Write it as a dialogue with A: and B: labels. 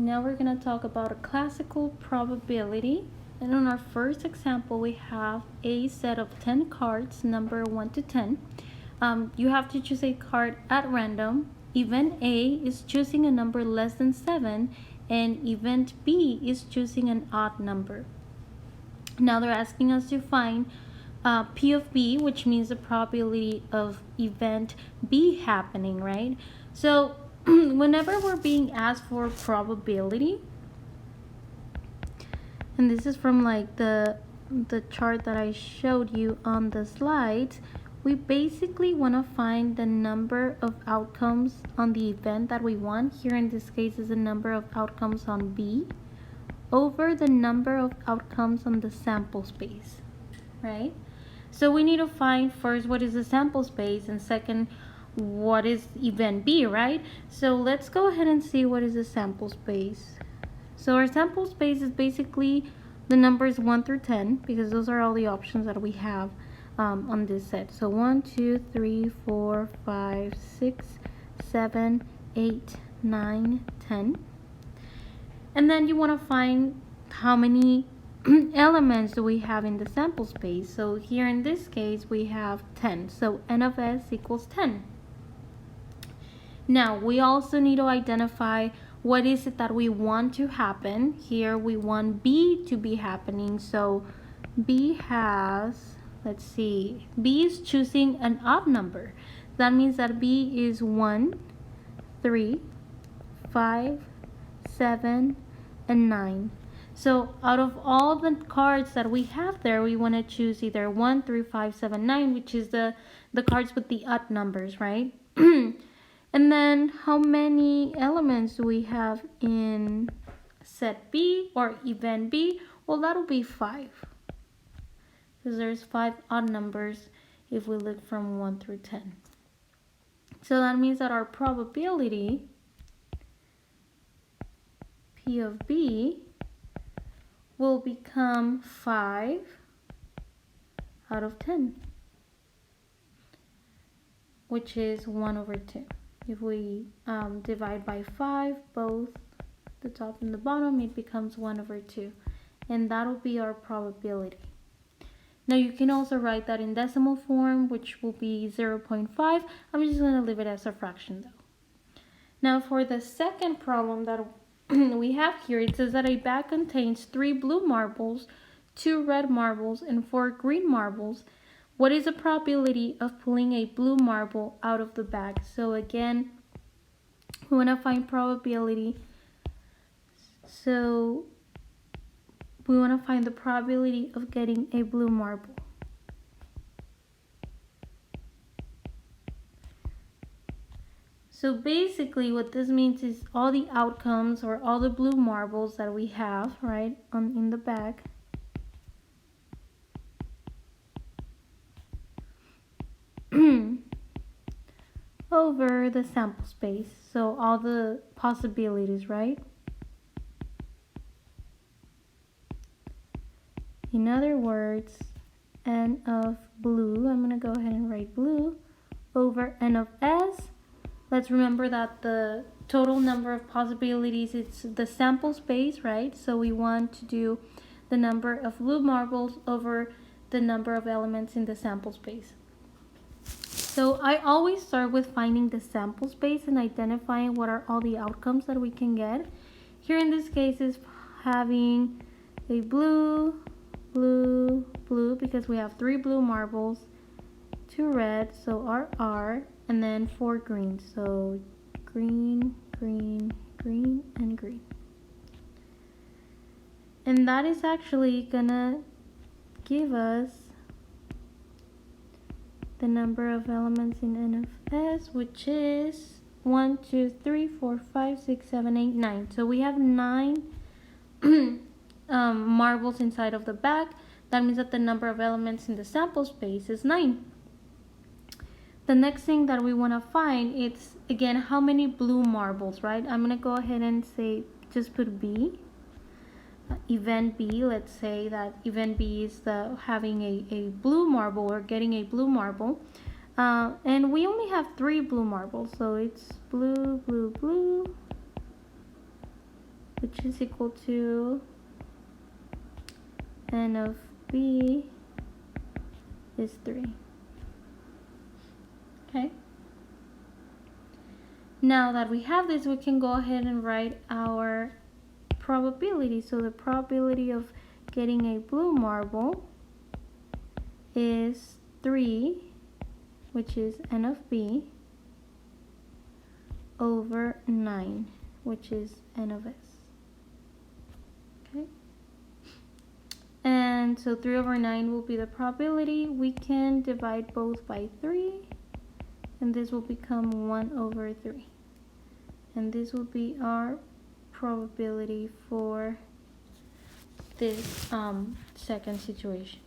A: Now we're going to talk about a classical probability. And on our first example, we have a set of 10 cards, number 1 to 10. You have to choose a card at random. Event A is choosing a number less than 7, and event B is choosing an odd number. Now they're asking us to find P of B, which means the probability of event B happening, right? So whenever we're being asked for probability, and this is from like the chart that I showed you on the slides, we basically want to find the number of outcomes on the event that we want. Here in this case is the number of outcomes on B over the number of outcomes on the sample space, right? So we need to find first what is the sample space, and second what is event B, right? So let's go ahead and see what is the sample space. So our sample space is basically the numbers 1 through 10, because those are all the options that we have on this set. So 1, 2, 3, 4, 5, 6, 7, 8, 9, 10. And then you want to find how many elements do we have in the sample space. So here in this case we have 10. So n of s equals 10. Now we also need to identify what is it that we want to happen. Here we want B to be happening. So B has, let's see, B is choosing an odd number. That means that B is 1, 3, 5, 7, and 9. So out of all the cards that we have there, we want to choose either 1, 3, 5, 7, 9, which is the cards with the odd numbers, right? And then how many elements do we have in set B or event B? Well, that'll be 5, because there's 5 odd numbers if we look from 1 through 10. So that means that our probability P of B will become 5 out of 10, which is 1 over 2. If we divide by 5, both the top and the bottom, it becomes 1 over 2. And that'll be our probability. Now you can also write that in decimal form, which will be 0.5. I'm just going to leave it as a fraction though. Now for the second problem that we have here, it says that a bag contains 3 blue marbles, 2 red marbles, and 4 green marbles. What is the probability of pulling a blue marble out of the bag? So again, we want to find probability. So we want to find the probability of getting a blue marble. So basically what this means is all the outcomes or all the blue marbles that we have, right, in the bag, over the sample space. So all the possibilities, right? In other words, n of blue, I'm going to go ahead and write blue, over n of s. Let's remember that the total number of possibilities, it's the sample space, right? So we want to do the number of blue marbles over the number of elements in the sample space. So I always start with finding the sample space and identifying what are all the outcomes that we can get. Here in this case is having a blue, blue, blue, because we have 3 blue marbles, 2 red, so R, and then 4 green, so green, green, green, and green. And that is actually gonna give us the number of elements in n of s, which is 1, 2, 3, 4, 5, 6, 7, 8, 9. So we have 9 marbles inside of the bag. That means that the number of elements in the sample space is 9. The next thing that we want to find is, again, how many blue marbles, right? I'm going to go ahead and say, just put B. Event B, let's say that event B is having a blue marble or getting a blue marble. And we only have 3 blue marbles, so it's blue, blue, blue, which is equal to n of b is 3. Okay. Now that we have this, we can go ahead and write our probability. So the probability of getting a blue marble is 3, which is n of b, over 9, which is n of s. Okay. And so 3 over 9 will be the probability. We can divide both by 3, and this will become 1 over 3. And this will be our probability for this second situation.